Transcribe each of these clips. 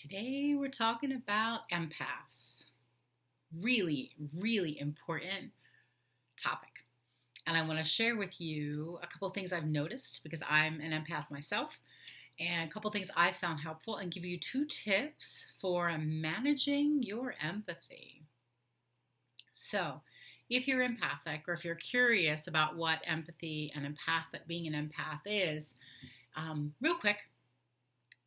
Today we're talking about empaths. Really, really important topic. And I want to share with you a couple of things I've noticed because I'm an empath myself, and a couple of things I found helpful, and give you 2 tips for managing your empathy. So, if you're empathic or if you're curious about what empathy and being an empath is, real quick,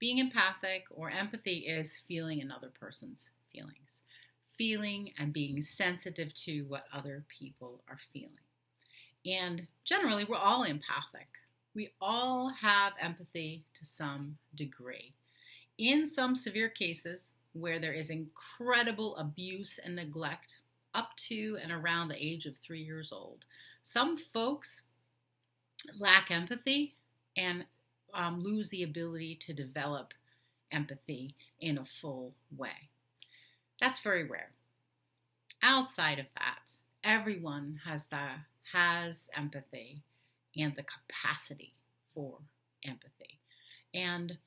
being empathic or empathy is feeling another person's feelings, feeling and being sensitive to what other people are feeling. And generally, we're all empathic. We all have empathy to some degree. In some severe cases where there is incredible abuse and neglect up to and around the age of 3 years old, some folks lack empathy and lose the ability to develop empathy in a full way. That's very rare. Outside of that, everyone has empathy and the capacity for empathy. And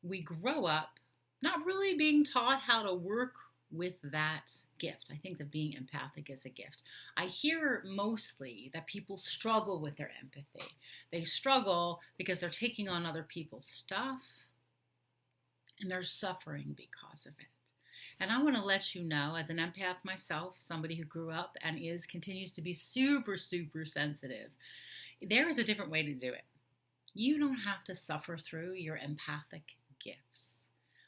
we grow up not really being taught how to work with that gift. I think that being empathic is a gift. I hear mostly that people struggle with their empathy. They struggle because they're taking on other people's stuff and they're suffering because of it. And I want to let you know, as an empath myself, somebody who grew up and continues to be super, super sensitive, there is a different way to do it. You don't have to suffer through your empathic gifts.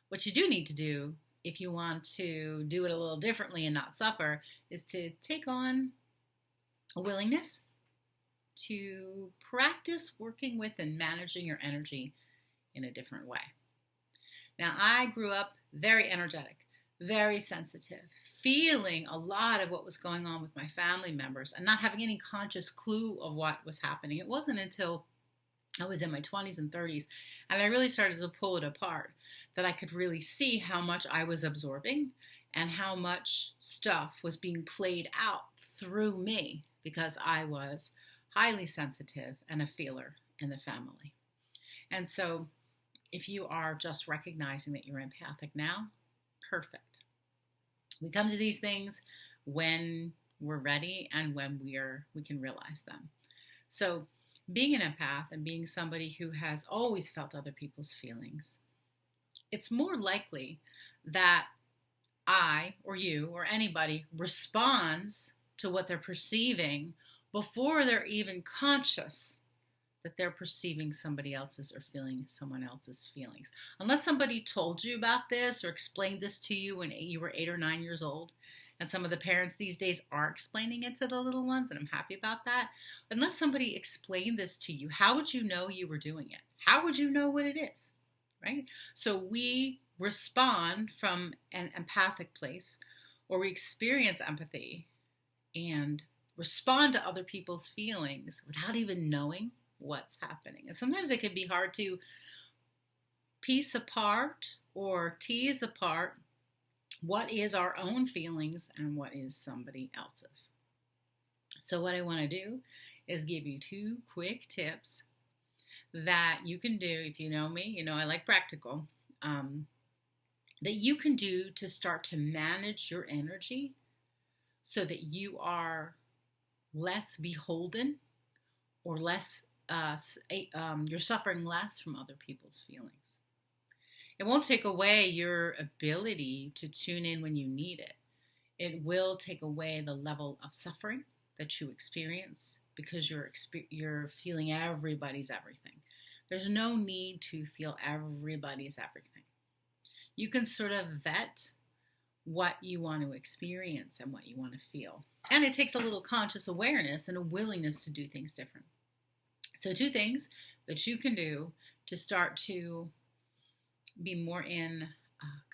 What you do need to do, if you want to do it a little differently and not suffer, is to take on a willingness to practice working with and managing your energy in a different way. Now, I grew up very energetic, very sensitive, feeling a lot of what was going on with my family members and not having any conscious clue of what was happening. It wasn't until I was in my 20s and 30s and I really started to pull it apart that I could really see how much I was absorbing and how much stuff was being played out through me because I was highly sensitive and a feeler in the family. And so if you are just recognizing that you're empathic now, perfect. We come to these things when we're ready and when we can realize them. So being an empath and being somebody who has always felt other people's feelings, it's more likely that I or you or anybody responds to what they're perceiving before they're even conscious that they're perceiving somebody else's or feeling someone else's feelings. Unless somebody told you about this or explained this to you when you were 8 or 9 years old, and some of the parents these days are explaining it to the little ones, and I'm happy about that. Unless somebody explained this to you, how would you know you were doing it? How would you know what it is, right? So we respond from an empathic place, or we experience empathy and respond to other people's feelings without even knowing what's happening. And sometimes it can be hard to piece apart or tease apart what is our own feelings and what is somebody else's. So what I want to do is give you 2 quick tips that you can do. If you know me, you know I like practical, that you can do to start to manage your energy so that you are less beholden or less you're suffering less from other people's feelings. It won't take away your ability to tune in when you need it. It will take away the level of suffering that you experience because you're feeling everybody's everything. There's no need to feel everybody's everything. You can sort of vet what you want to experience and what you want to feel. And it takes a little conscious awareness and a willingness to do things different. So 2 things that you can do to start to be more in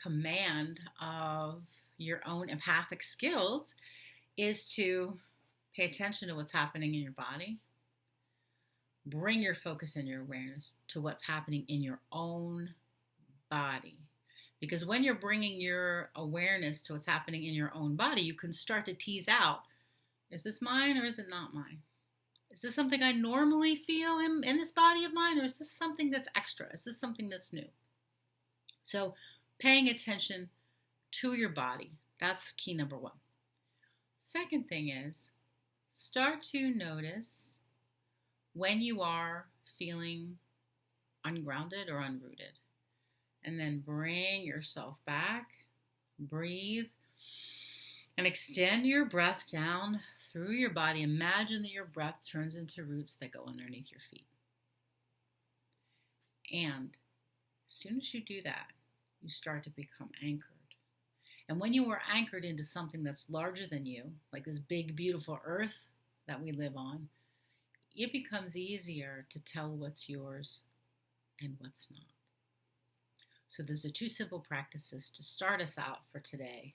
command of your own empathic skills is to pay attention to what's happening in your body. Bring your focus and your awareness to what's happening in your own body. Because when you're bringing your awareness to what's happening in your own body, you can start to tease out, is this mine or is it not mine? Is this something I normally feel in this body of mine, or is this something that's extra? Is this something that's new? So paying attention to your body. That's key number one. Second thing is start to notice when you are feeling ungrounded or unrooted. And then bring yourself back, breathe, and extend your breath down through your body. Imagine that your breath turns into roots that go underneath your feet. And as soon as you do that, you start to become anchored. And when you are anchored into something that's larger than you, like this big, beautiful earth that we live on, it becomes easier to tell what's yours and what's not. So those are two simple practices to start us out for today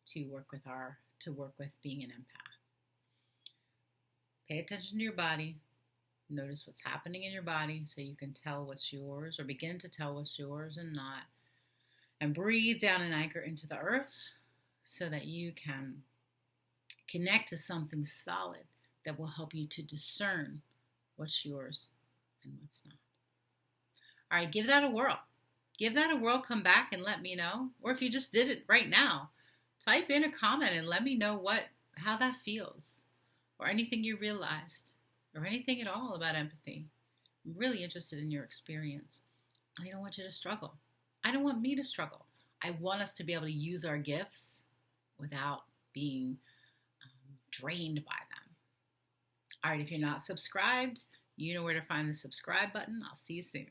to work with being an empath. Pay attention to your body. Notice what's happening in your body so you can tell what's yours or begin to tell what's yours and not. And breathe down and anchor into the earth so that you can connect to something solid that will help you to discern what's yours and what's not. All right, give that a whirl. Give that a whirl, come back and let me know. Or if you just did it right now, type in a comment and let me know how that feels or anything you realized or anything at all about empathy. I'm really interested in your experience. I don't want you to struggle. I don't want me to struggle. I want us to be able to use our gifts without being drained by them. All right, if you're not subscribed, you know where to find the subscribe button. I'll see you soon.